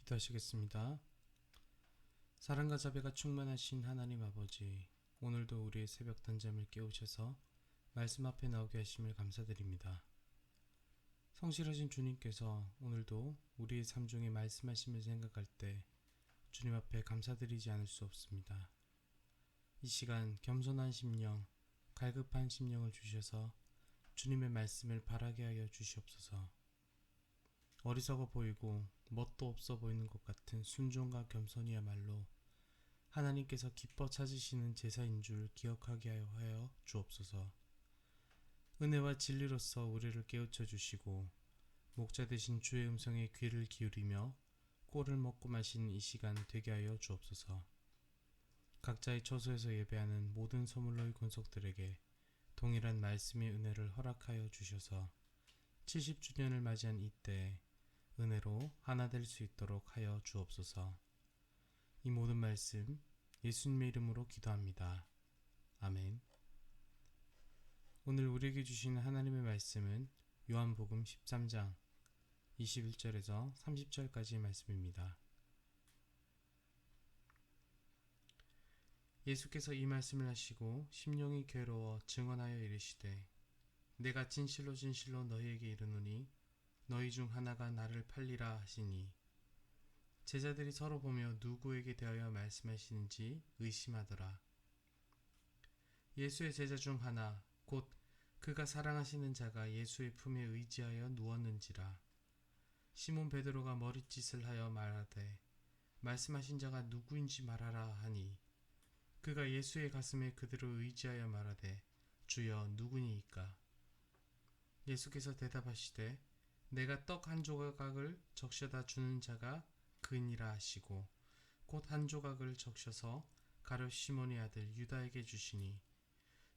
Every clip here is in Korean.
기도하시겠습니다. 사랑과 자비가 충만하신 하나님 아버지, 오늘도 우리의 새벽 단잠을 깨우셔서 말씀 앞에 나오게 하심을 감사드립니다. 성실하신 주님께서 오늘도 우리의 삶 중에 말씀하심을 생각할 때 주님 앞에 감사드리지 않을 수 없습니다. 이 시간 겸손한 심령, 갈급한 심령을 주셔서 주님의 말씀을 바라게 하여 주시옵소서. 어리석어 보이고 멋도 없어 보이는 것 같은 순종과 겸손이야말로 하나님께서 기뻐 찾으시는 제사인 줄 기억하게 하여 주옵소서. 은혜와 진리로서 우리를 깨우쳐 주시고 목자 되신 주의 음성에 귀를 기울이며 꼴을 먹고 마시는 이 시간 되게 하여 주옵소서. 각자의 처소에서 예배하는 모든 소물로의 권속들에게 동일한 말씀의 은혜를 허락하여 주셔서 70주년을 맞이한 이때에 은혜로 하나 될 수 있도록 하여 주옵소서. 이 모든 말씀 예수님의 이름으로 기도합니다. 아멘. 오늘 우리에게 주시는 하나님의 말씀은 요한복음 13장 21절에서 30절까지의 말씀입니다. 예수께서 이 말씀을 하시고 심령이 괴로워 증언하여 이르시되 내가 진실로 진실로 너희에게 이르노니 너희 중 하나가 나를 팔리라 하시니 제자들이 서로 보며 누구에게 대하여 말씀하시는지 의심하더라. 예수의 제자 중 하나 곧 그가 사랑하시는 자가 예수의 품에 의지하여 누웠는지라. 시몬 베드로가 머릿짓을 하여 말하되 말씀하신 자가 누구인지 말하라 하니 그가 예수의 가슴에 그대로 의지하여 말하되 주여 누구니이까. 예수께서 대답하시되 내가 떡 한 조각을 적셔다 주는 자가 그니라 하시고 곧 한 조각을 적셔서 가룟 시몬의 아들 유다에게 주시니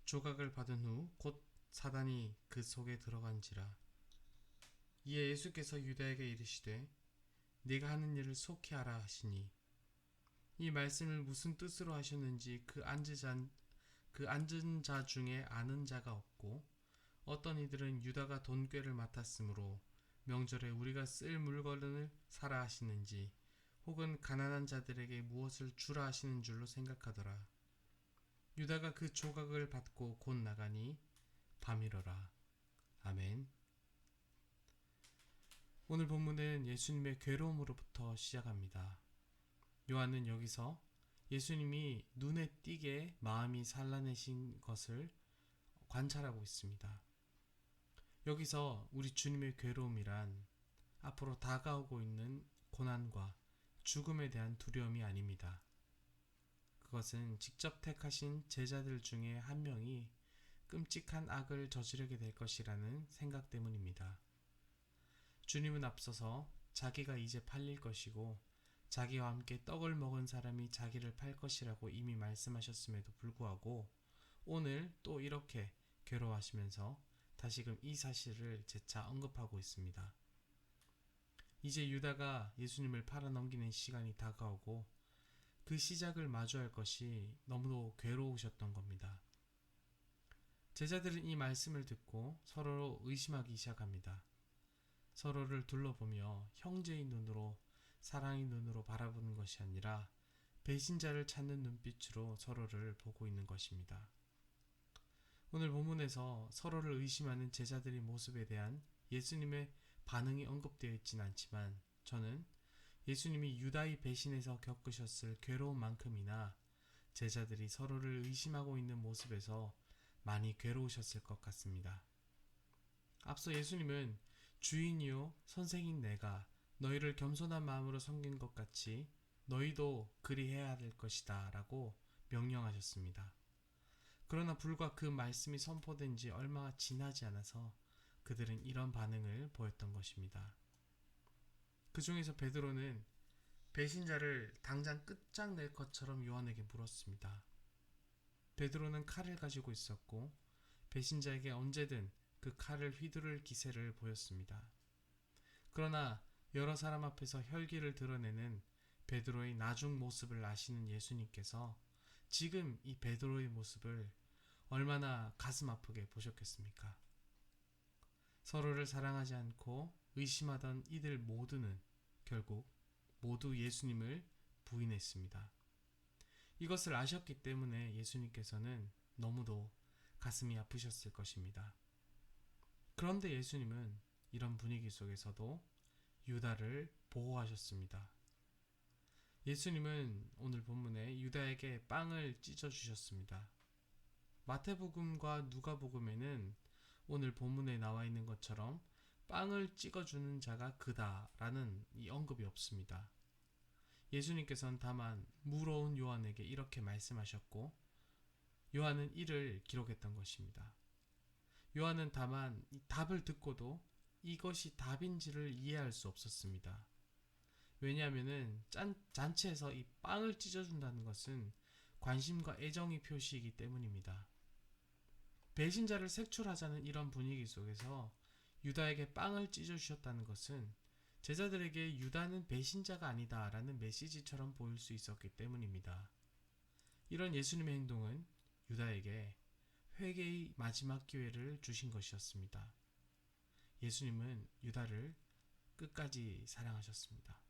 조각을 받은 후 곧 사단이 그 속에 들어간지라. 이에 예수께서 유다에게 이르시되 네가 하는 일을 속히 하라 하시니 이 말씀을 무슨 뜻으로 하셨는지 그 앉은 자 중에 아는 자가 없고 어떤 이들은 유다가 돈꾀를 맡았으므로 명절에 우리가 쓸 물건을 사라 하시는지 혹은 가난한 자들에게 무엇을 주라 하시는 줄로 생각하더라. 유다가 그 조각을 받고 곧 나가니 밤이러라. 아멘. 오늘 본문은 예수님의 괴로움으로부터 시작합니다. 요한은 여기서 예수님이 눈에 띄게 마음이 산란해진 것을 관찰하고 있습니다. 여기서 우리 주님의 괴로움이란 앞으로 다가오고 있는 고난과 죽음에 대한 두려움이 아닙니다. 그것은 직접 택하신 제자들 중에 한 명이 끔찍한 악을 저지르게 될 것이라는 생각 때문입니다. 주님은 앞서서 자기가 이제 팔릴 것이고 자기와 함께 떡을 먹은 사람이 자기를 팔 것이라고 이미 말씀하셨음에도 불구하고 오늘 또 이렇게 괴로워하시면서 다시금 이 사실을 재차 언급하고 있습니다. 이제 유다가 예수님을 팔아넘기는 시간이 다가오고 그 시작을 마주할 것이 너무도 괴로우셨던 겁니다. 제자들은 이 말씀을 듣고 서로 의심하기 시작합니다. 서로를 둘러보며 형제의 눈으로 사랑의 눈으로 바라보는 것이 아니라 배신자를 찾는 눈빛으로 서로를 보고 있는 것입니다. 오늘 본문에서 서로를 의심하는 제자들의 모습에 대한 예수님의 반응이 언급되어 있지는 않지만 저는 예수님이 유다의 배신에서 겪으셨을 괴로움만큼이나 제자들이 서로를 의심하고 있는 모습에서 많이 괴로우셨을 것 같습니다. 앞서 예수님은 주인이요 선생인 내가 너희를 겸손한 마음으로 섬긴 것 같이 너희도 그리 해야 될 것이다 라고 명령하셨습니다. 그러나 불과 그 말씀이 선포된 지 얼마 지나지 않아서 그들은 이런 반응을 보였던 것입니다. 그 중에서 베드로는 배신자를 당장 끝장낼 것처럼 요한에게 물었습니다. 베드로는 칼을 가지고 있었고 배신자에게 언제든 그 칼을 휘두를 기세를 보였습니다. 그러나 여러 사람 앞에서 혈기를 드러내는 베드로의 나중 모습을 아시는 예수님께서 지금 이 베드로의 모습을 얼마나 가슴 아프게 보셨겠습니까? 서로를 사랑하지 않고 의심하던 이들 모두는 결국 모두 예수님을 부인했습니다. 이것을 아셨기 때문에 예수님께서는 너무도 가슴이 아프셨을 것입니다. 그런데 예수님은 이런 분위기 속에서도 유다를 보호하셨습니다. 예수님은 오늘 본문에 유다에게 빵을 찢어 주셨습니다. 마태복음과 누가복음에는 오늘 본문에 나와 있는 것처럼 빵을 찍어주는 자가 그다라는 이 언급이 없습니다. 예수님께서는 다만 물어온 요한에게 이렇게 말씀하셨고 요한은 이를 기록했던 것입니다. 요한은 다만 이 답을 듣고도 이것이 답인지를 이해할 수 없었습니다. 왜냐하면 잔치에서 이 빵을 찢어준다는 것은 관심과 애정의 표시이기 때문입니다. 배신자를 색출하자는 이런 분위기 속에서 유다에게 빵을 찢어주셨다는 것은 제자들에게 유다는 배신자가 아니다 라는 메시지처럼 보일 수 있었기 때문입니다. 이런 예수님의 행동은 유다에게 회개의 마지막 기회를 주신 것이었습니다. 예수님은 유다를 끝까지 사랑하셨습니다.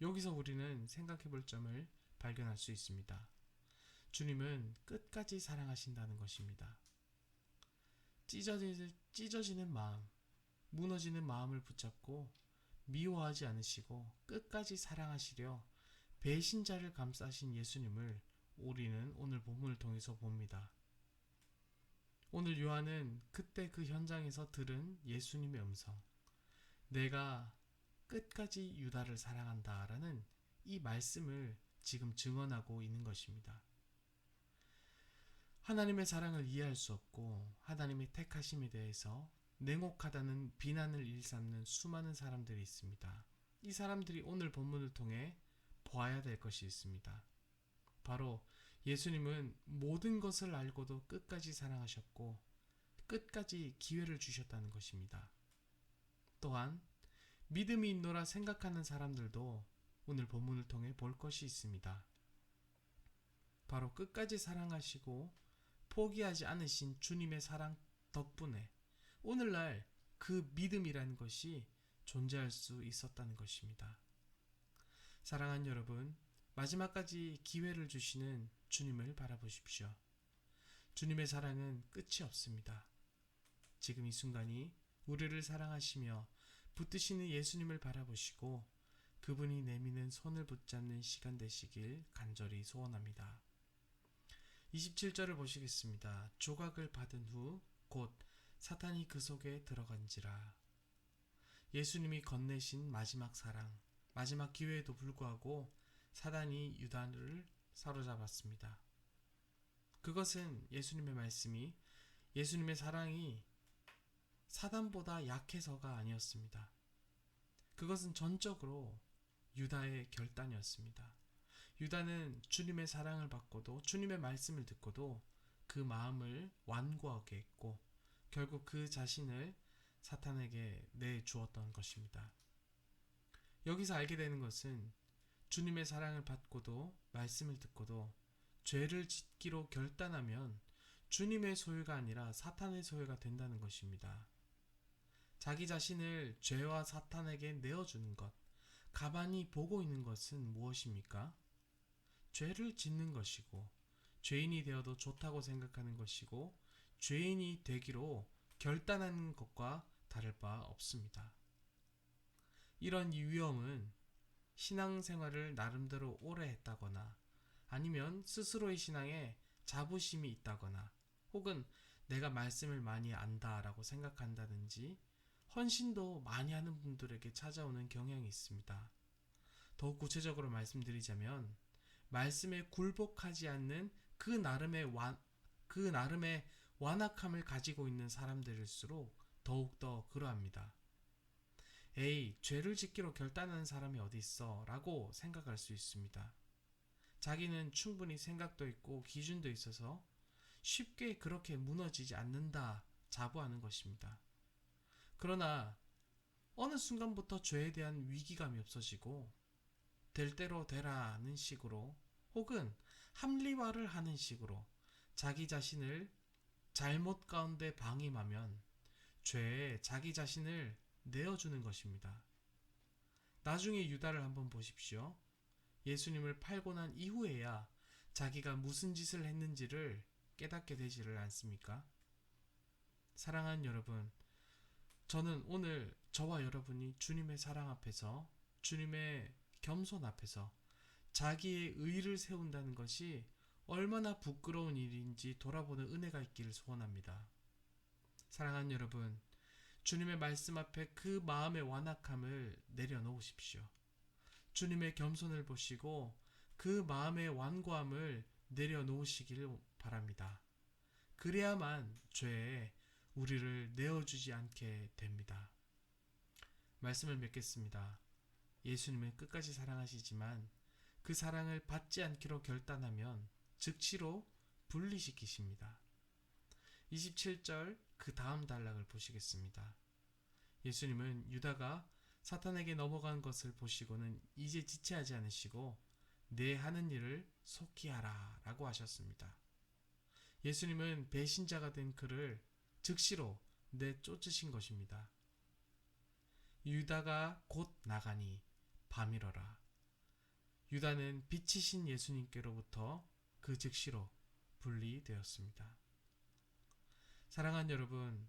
여기서 우리는 생각해 볼 점을 발견할 수 있습니다. 주님은 끝까지 사랑하신다는 것입니다. 찢어지는 마음, 무너지는 마음을 붙잡고 미워하지 않으시고 끝까지 사랑하시려 배신자를 감싸신 예수님을 우리는 오늘 본문을 통해서 봅니다. 오늘 요한은 그때 그 현장에서 들은 예수님의 음성, 내가 끝까지 유다를 사랑한다 라는 이 말씀을 지금 증언하고 있는 것입니다. 하나님의 사랑을 이해할 수 없고 하나님의 택하심에 대해서 냉혹하다는 비난을 일삼는 수많은 사람들이 있습니다. 이 사람들이 오늘 본문을 통해 보아야 될 것이 있습니다. 바로 예수님은 모든 것을 알고도 끝까지 사랑하셨고 끝까지 기회를 주셨다는 것입니다. 또한 믿음이 있노라 생각하는 사람들도 오늘 본문을 통해 볼 것이 있습니다. 바로 끝까지 사랑하시고 포기하지 않으신 주님의 사랑 덕분에 오늘날 그 믿음이라는 것이 존재할 수 있었다는 것입니다. 사랑하는 여러분, 마지막까지 기회를 주시는 주님을 바라보십시오. 주님의 사랑은 끝이 없습니다. 지금 이 순간이 우리를 사랑하시며 붙드시는 예수님을 바라보시고 그분이 내미는 손을 붙잡는 시간 되시길 간절히 소원합니다. 27절을 보시겠습니다. 조각을 받은 후 곧 사탄이 그 속에 들어간지라. 예수님이 건네신 마지막 사랑, 마지막 기회에도 불구하고 사단이 유다를 사로잡았습니다. 그것은 예수님의 말씀이 예수님의 사랑이 사단보다 약해서가 아니었습니다. 그것은 전적으로 유다의 결단이었습니다. 유다는 주님의 사랑을 받고도 주님의 말씀을 듣고도 그 마음을 완고하게 했고 결국 그 자신을 사탄에게 내주었던 것입니다. 여기서 알게 되는 것은 주님의 사랑을 받고도 말씀을 듣고도 죄를 짓기로 결단하면 주님의 소유가 아니라 사탄의 소유가 된다는 것입니다. 자기 자신을 죄와 사탄에게 내어주는 것, 가만히 보고 있는 것은 무엇입니까? 죄를 짓는 것이고 죄인이 되어도 좋다고 생각하는 것이고 죄인이 되기로 결단하는 것과 다를 바 없습니다. 이런 위험은 신앙생활을 나름대로 오래 했다거나 아니면 스스로의 신앙에 자부심이 있다거나 혹은 내가 말씀을 많이 안다라고 생각한다든지 헌신도 많이 하는 분들에게 찾아오는 경향이 있습니다. 더욱 구체적으로 말씀드리자면 말씀에 굴복하지 않는 그 나름의 완악함을 가지고 있는 사람들일수록 더욱더 그러합니다. 에이, 죄를 짓기로 결단하는 사람이 어디 있어? 라고 생각할 수 있습니다. 자기는 충분히 생각도 있고 기준도 있어서 쉽게 그렇게 무너지지 않는다 자부하는 것입니다. 그러나 어느 순간부터 죄에 대한 위기감이 없어지고 될 대로 되라는 식으로 혹은 합리화를 하는 식으로 자기 자신을 잘못 가운데 방임하면 죄에 자기 자신을 내어주는 것입니다. 나중에 유다를 한번 보십시오. 예수님을 팔고 난 이후에야 자기가 무슨 짓을 했는지를 깨닫게 되지를 않습니까? 사랑하는 여러분, 저는 오늘 저와 여러분이 주님의 사랑 앞에서, 주님의 겸손 앞에서 자기의 의를 세운다는 것이 얼마나 부끄러운 일인지 돌아보는 은혜가 있기를 소원합니다. 사랑하는 여러분, 주님의 말씀 앞에 그 마음의 완악함을 내려놓으십시오. 주님의 겸손을 보시고 그 마음의 완고함을 내려놓으시길 바랍니다. 그래야만 죄에 우리를 내어주지 않게 됩니다. 말씀을 맺겠습니다. 예수님은 끝까지 사랑하시지만 그 사랑을 받지 않기로 결단하면 즉시로 분리시키십니다. 27절 그 다음 단락을 보시겠습니다. 예수님은 유다가 사탄에게 넘어간 것을 보시고는 이제 지체하지 않으시고 내 하는 일을 속히 하라 라고 하셨습니다. 예수님은 배신자가 된 그를 즉시로 내쫓으신 것입니다. 유다가 곧 나가니 밤이러라. 유다는 빛이신 예수님께로부터 그 즉시로 분리되었습니다. 사랑하는 여러분,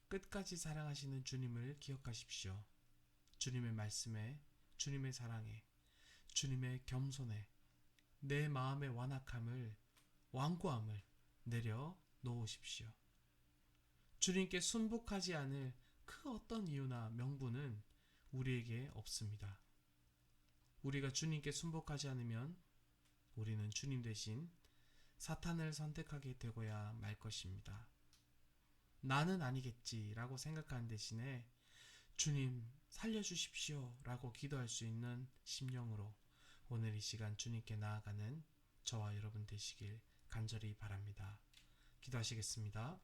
끝까지 사랑하시는 주님을 기억하십시오. 주님의 말씀에, 주님의 사랑에, 주님의 겸손에 내 마음의 완악함을, 완고함을 내려놓으십시오. 주님께 순복하지 않을 그 어떤 이유나 명분은 우리에게 없습니다. 우리가 주님께 순복하지 않으면 우리는 주님 대신 사탄을 선택하게 되고야 말 것입니다. 나는 아니겠지 라고 생각하는 대신에 주님 살려주십시오 라고 기도할 수 있는 심령으로 오늘 이 시간 주님께 나아가는 저와 여러분 되시길 간절히 바랍니다. 기도하시겠습니다.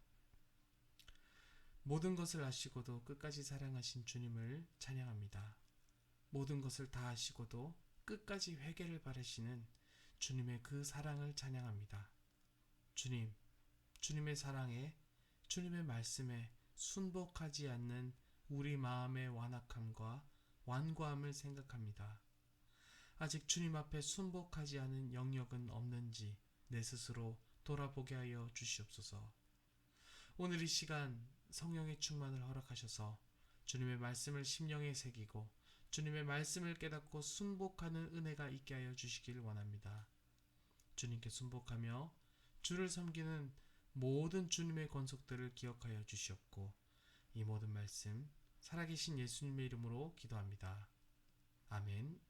모든 것을 아시고도 끝까지 사랑하신 주님을 찬양합니다. 모든 것을 다 아시고도 끝까지 회개를 바라시는 주님의 그 사랑을 찬양합니다. 주님, 주님의 사랑에, 주님의 말씀에 순복하지 않는 우리 마음의 완악함과 완고함을 생각합니다. 아직 주님 앞에 순복하지 않은 영역은 없는지 내 스스로 돌아보게 하여 주시옵소서. 오늘 이 시간 성령의 충만을 허락하셔서 주님의 말씀을 심령에 새기고 주님의 말씀을 깨닫고 순복하는 은혜가 있게 하여 주시길 원합니다. 주님께 순복하며 주를 섬기는 모든 주님의 권속들을 기억하여 주시옵고 이 모든 말씀 살아계신 예수님의 이름으로 기도합니다. 아멘.